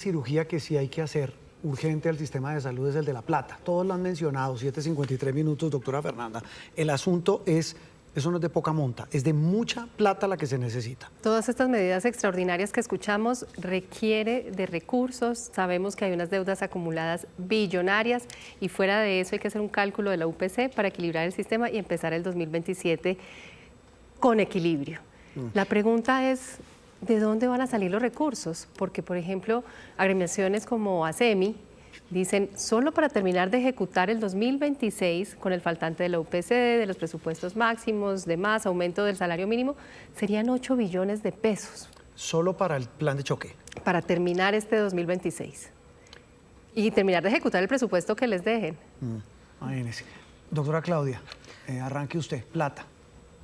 cirugía que sí hay que hacer urgente al sistema de salud es el de la plata. Todos lo han mencionado, 7:53 minutos, doctora Fernanda. El asunto es, eso no es de poca monta, es de mucha plata la que se necesita. Todas estas medidas extraordinarias que escuchamos requiere de recursos. Sabemos que hay unas deudas acumuladas billonarias y fuera de eso hay que hacer un cálculo de la UPC para equilibrar el sistema y empezar el 2027 con equilibrio. La pregunta es, ¿de dónde van a salir los recursos? Porque, por ejemplo, agremiaciones como ASEMI dicen, solo para terminar de ejecutar el 2026 con el faltante de la UPC, de los presupuestos máximos, de más, aumento del salario mínimo, serían 8 billones de pesos. Solo para el plan de choque. Para terminar este 2026. Y terminar de ejecutar el presupuesto que les dejen. Imagínese. Doctora Claudia, arranque usted, plata.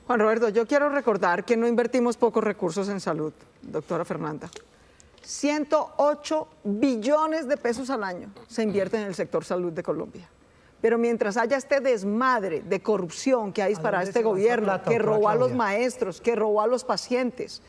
Juan Roberto, yo quiero recordar que no invertimos pocos recursos en salud, doctora Fernanda. 108 billones de pesos al año se invierten en el sector salud de Colombia. Pero mientras haya este desmadre de corrupción que ha disparado este gobierno, que robó a los maestros, que robó a los pacientes,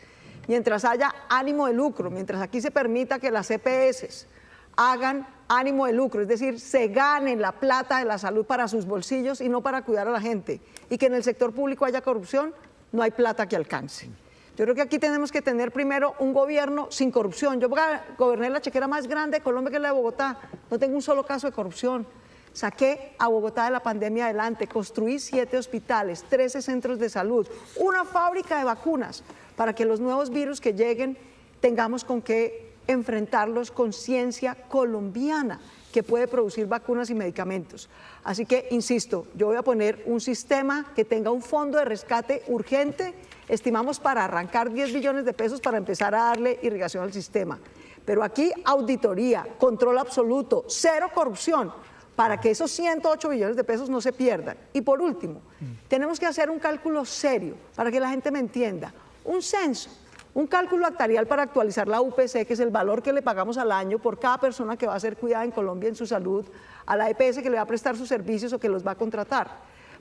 mientras haya ánimo de lucro, mientras aquí se permita que las EPS hagan ánimo de lucro, es decir, se ganen la plata de la salud para sus bolsillos y no para cuidar a la gente, y que en el sector público haya corrupción, no hay plata que alcance. Yo creo que aquí tenemos que tener primero un gobierno sin corrupción. Yo goberné la chequera más grande de Colombia, que es la de Bogotá, no tengo un solo caso de corrupción. Saqué a Bogotá de la pandemia adelante, construí 7 hospitales, 13 centros de salud, una fábrica de vacunas, para que los nuevos virus que lleguen tengamos con qué enfrentarlos con ciencia colombiana que puede producir vacunas y medicamentos. Así que, insisto, yo voy a poner un sistema que tenga un fondo de rescate urgente, estimamos para arrancar 10 billones de pesos para empezar a darle irrigación al sistema. Pero aquí auditoría, control absoluto, cero corrupción, para que esos 108 billones de pesos no se pierdan. Y por último, tenemos que hacer un cálculo serio para que la gente me entienda, un censo. Un cálculo actuarial para actualizar la UPC, que es el valor que le pagamos al año por cada persona que va a ser cuidada en Colombia en su salud, a la EPS que le va a prestar sus servicios o que los va a contratar.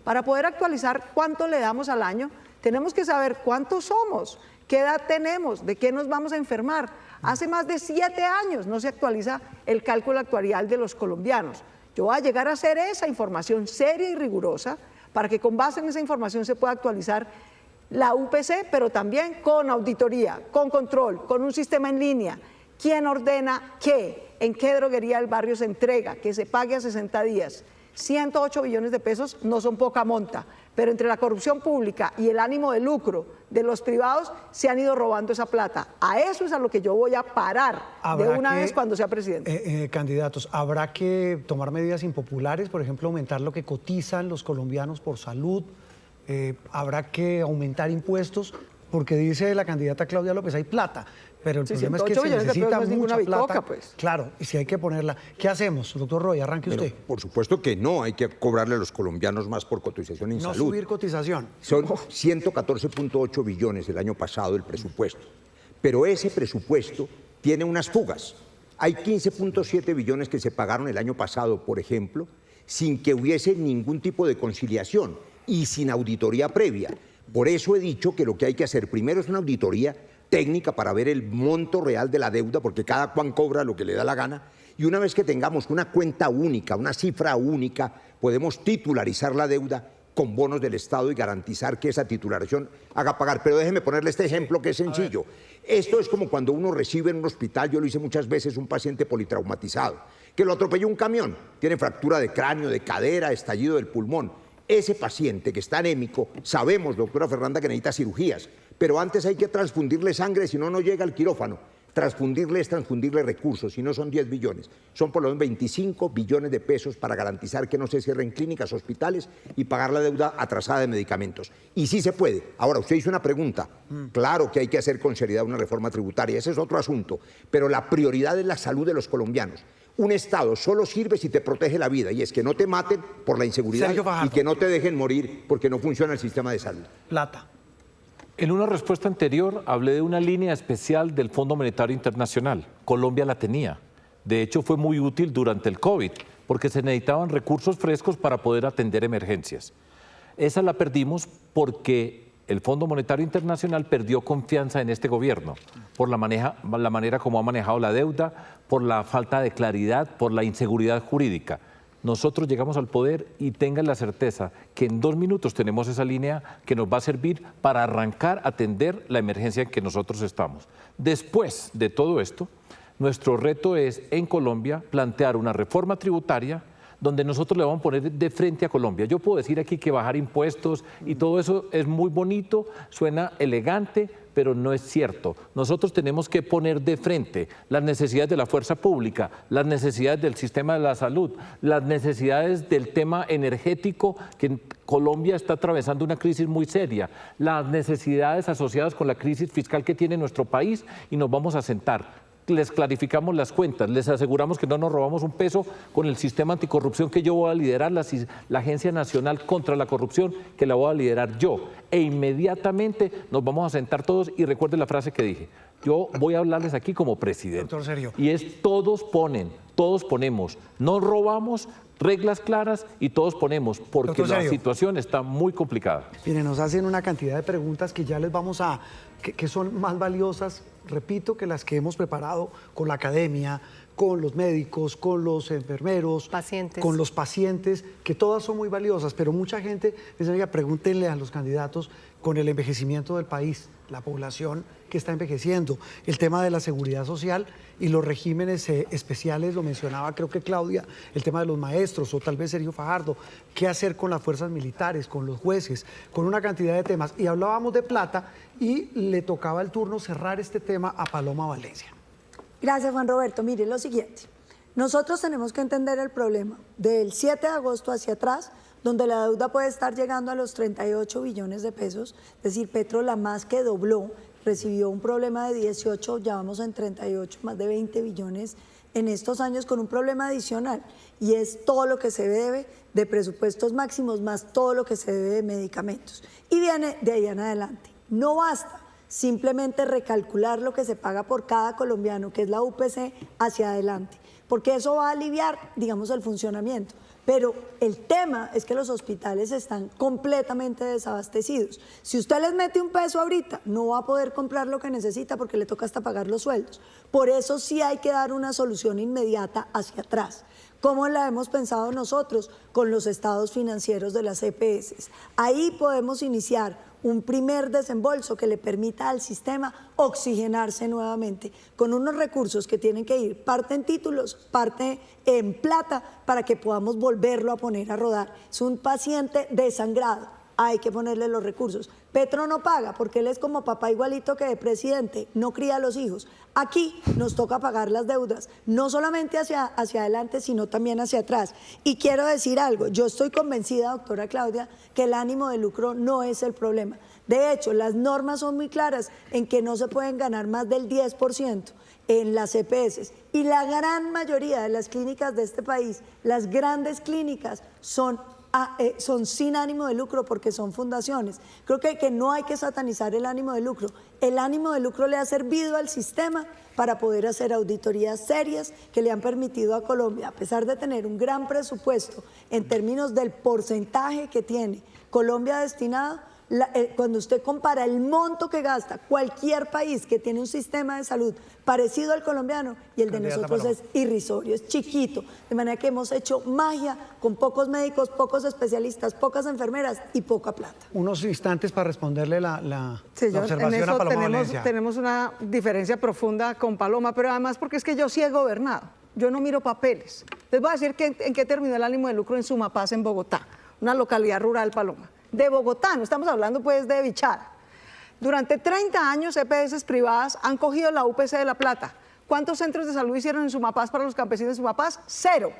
Para poder actualizar cuánto le damos al año, tenemos que saber cuántos somos, qué edad tenemos, de qué nos vamos a enfermar. Hace más de 7 años no se actualiza el cálculo actuarial de los colombianos. Yo voy a llegar a hacer esa información seria y rigurosa para que con base en esa información se pueda actualizar la UPC, pero también con auditoría, con control, con un sistema en línea. ¿Quién ordena qué? ¿En qué droguería del barrio se entrega? Que se pague a 60 días. 108 billones de pesos no son poca monta, pero entre la corrupción pública y el ánimo de lucro de los privados se han ido robando esa plata. A eso es a lo que yo voy a parar de una vez cuando sea presidente. Candidatos, ¿habrá que tomar medidas impopulares? Por ejemplo, aumentar lo que cotizan los colombianos por salud. Habrá que aumentar impuestos, porque dice la candidata Claudia López, hay plata, pero el problema es que se necesita mucha plata. Pues. Claro, y si hay que ponerla. ¿Qué hacemos? Doctor Roy, arranque usted. Por supuesto que no, hay que cobrarle a los colombianos más por cotización en salud. No subir cotización. Son 114.8 billones el año pasado el presupuesto, pero ese presupuesto tiene unas fugas. Hay 15.7 billones que se pagaron el año pasado, por ejemplo, sin que hubiese ningún tipo de conciliación y sin auditoría previa. Por eso he dicho que lo que hay que hacer primero es una auditoría técnica para ver el monto real de la deuda, porque cada cual cobra lo que le da la gana, y una vez que tengamos una cuenta única, una cifra única, podemos titularizar la deuda con bonos del Estado y garantizar que esa titularización haga pagar. Pero déjeme ponerle este ejemplo que es sencillo. Esto es como cuando uno recibe en un hospital, yo lo hice muchas veces, un paciente politraumatizado, que lo atropelló un camión, tiene fractura de cráneo, de cadera, estallido del pulmón. Ese paciente que está anémico, sabemos, doctora Fernanda, que necesita cirugías, pero antes hay que transfundirle sangre, si no, no llega al quirófano. Transfundirle es transfundirle recursos, si no son 10 billones. Son por lo menos 25 billones de pesos para garantizar que no se cierren clínicas, hospitales y pagar la deuda atrasada de medicamentos. Y sí se puede. Ahora, usted hizo una pregunta. Claro que hay que hacer con seriedad una reforma tributaria, ese es otro asunto, pero la prioridad es la salud de los colombianos. Un Estado solo sirve si te protege la vida, y es que no te maten por la inseguridad y que no te dejen morir porque no funciona el sistema de salud. Plata. En una respuesta anterior hablé de una línea especial del Fondo Monetario Internacional. Colombia la tenía. De hecho, fue muy útil durante el COVID, porque se necesitaban recursos frescos para poder atender emergencias. Esa la perdimos porque el Fondo Monetario Internacional perdió confianza en este gobierno por la manera como ha manejado la deuda, por la falta de claridad, por la inseguridad jurídica. Nosotros llegamos al poder y tengan la certeza que en 2 minutos tenemos esa línea que nos va a servir para arrancar a atender la emergencia en que nosotros estamos. Después de todo esto, nuestro reto es en Colombia plantear una reforma tributaria donde nosotros le vamos a poner de frente a Colombia. Yo puedo decir aquí que bajar impuestos y todo eso es muy bonito, suena elegante, pero no es cierto. Nosotros tenemos que poner de frente las necesidades de la fuerza pública, las necesidades del sistema de la salud, las necesidades del tema energético, que en Colombia está atravesando una crisis muy seria, las necesidades asociadas con la crisis fiscal que tiene nuestro país, y nos vamos a sentar. Les clarificamos las cuentas, les aseguramos que no nos robamos un peso con el sistema anticorrupción que yo voy a liderar, la Agencia Nacional contra la Corrupción que la voy a liderar yo. E inmediatamente nos vamos a sentar todos, y recuerden la frase que dije, yo voy a hablarles aquí como presidente. Doctor Sergio. Y es todos ponemos, no robamos, reglas claras y todos ponemos, porque Doctor la Sergio. situación está muy complicada. Miren, nos hacen una cantidad de preguntas que ya les vamos a, que son más valiosas, repito, que las que hemos preparado con la academia, con los médicos, con los enfermeros, Pacientes. con los pacientes, que todas son muy valiosas, pero mucha gente dice, oiga, pregúntenle a los candidatos con el envejecimiento del país, la población que está envejeciendo, el tema de la seguridad social y los regímenes especiales, lo mencionaba creo que Claudia, el tema de los maestros o tal vez Sergio Fajardo, qué hacer con las fuerzas militares, con los jueces, con una cantidad de temas. Y hablábamos de plata y le tocaba el turno cerrar este tema a Paloma Valencia. Gracias, Juan Roberto. Mire lo siguiente. Nosotros tenemos que entender el problema del 7 de agosto hacia atrás, donde la deuda puede estar llegando a los 38 billones de pesos. Es decir, Petro la más que dobló, recibió un problema de 18, ya vamos en 38, más de 20 billones en estos años con un problema adicional. Y es todo lo que se debe de presupuestos máximos más todo lo que se debe de medicamentos. Y viene de ahí en adelante. No basta simplemente recalcular lo que se paga por cada colombiano, que es la UPC, hacia adelante, porque eso va a aliviar, digamos, el funcionamiento. Pero el tema es que los hospitales están completamente desabastecidos. Si usted les mete un peso ahorita, no va a poder comprar lo que necesita porque le toca hasta pagar los sueldos. Por eso sí hay que dar una solución inmediata hacia atrás. ¿Cómo la hemos pensado nosotros? Con los estados financieros de las EPS. Ahí podemos iniciar un primer desembolso que le permita al sistema oxigenarse nuevamente con unos recursos que tienen que ir parte en títulos, parte en plata, para que podamos volverlo a poner a rodar. Es un paciente desangrado, hay que ponerle los recursos. Petro no paga porque él es como papá igualito que de presidente, no cría a los hijos. Aquí nos toca pagar las deudas, no solamente hacia adelante, sino también hacia atrás. Y quiero decir algo, yo estoy convencida, doctora Claudia, que el ánimo de lucro no es el problema. De hecho, las normas son muy claras en que no se pueden ganar más del 10% en las EPS. Y la gran mayoría de las clínicas de este país, las grandes clínicas, son sin ánimo de lucro porque son fundaciones. Creo que no hay que satanizar el ánimo de lucro. El ánimo de lucro le ha servido al sistema para poder hacer auditorías serias que le han permitido a Colombia, a pesar de tener un gran presupuesto en términos del porcentaje que tiene Colombia destinado, cuando usted compara el monto que gasta cualquier país que tiene un sistema de salud parecido al colombiano y el de nosotros es irrisorio, es chiquito, de manera que hemos hecho magia con pocos médicos, pocos especialistas, pocas enfermeras y poca plata. Unos instantes para responderle la Sí, en observación a eso Paloma Valencia. tenemos una diferencia profunda con Paloma, pero además porque es que yo sí he gobernado, yo no miro papeles. Les voy a decir en qué terminó el ánimo de lucro en Sumapaz, en Bogotá, una localidad rural, Paloma. De Bogotá, no estamos hablando pues de Bichada. Durante 30 años EPS privadas han cogido la UPC de La Plata. ¿Cuántos centros de salud hicieron en Sumapaz para los campesinos de Sumapaz? 0.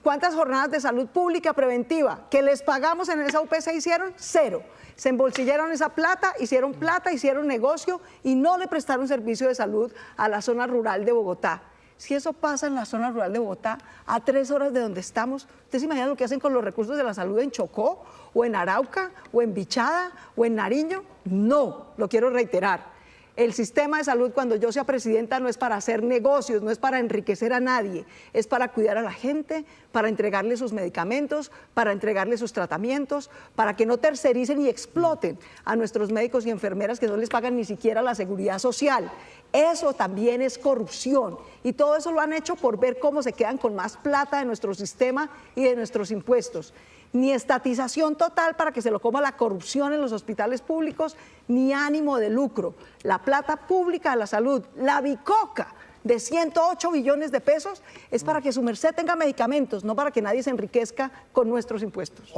¿Cuántas jornadas de salud pública preventiva que les pagamos en esa UPC hicieron? 0. Se embolsillaron esa plata, hicieron negocio y no le prestaron servicio de salud a la zona rural de Bogotá. Si eso pasa en la zona rural de Bogotá, a 3 horas de donde estamos, ¿ustedes se imaginan lo que hacen con los recursos de la salud en Chocó, o en Arauca, o en Bichada, o en Nariño? No, lo quiero reiterar. El sistema de salud, cuando yo sea presidenta, no es para hacer negocios, no es para enriquecer a nadie, es para cuidar a la gente, para entregarle sus medicamentos, para entregarle sus tratamientos, para que no tercericen y exploten a nuestros médicos y enfermeras que no les pagan ni siquiera la seguridad social. Eso también es corrupción y todo eso lo han hecho por ver cómo se quedan con más plata de nuestro sistema y de nuestros impuestos. Ni estatización total para que se lo coma la corrupción en los hospitales públicos, ni ánimo de lucro. La plata pública de la salud, la bicoca de 108 billones de pesos, es para que su merced tenga medicamentos, no para que nadie se enriquezca con nuestros impuestos.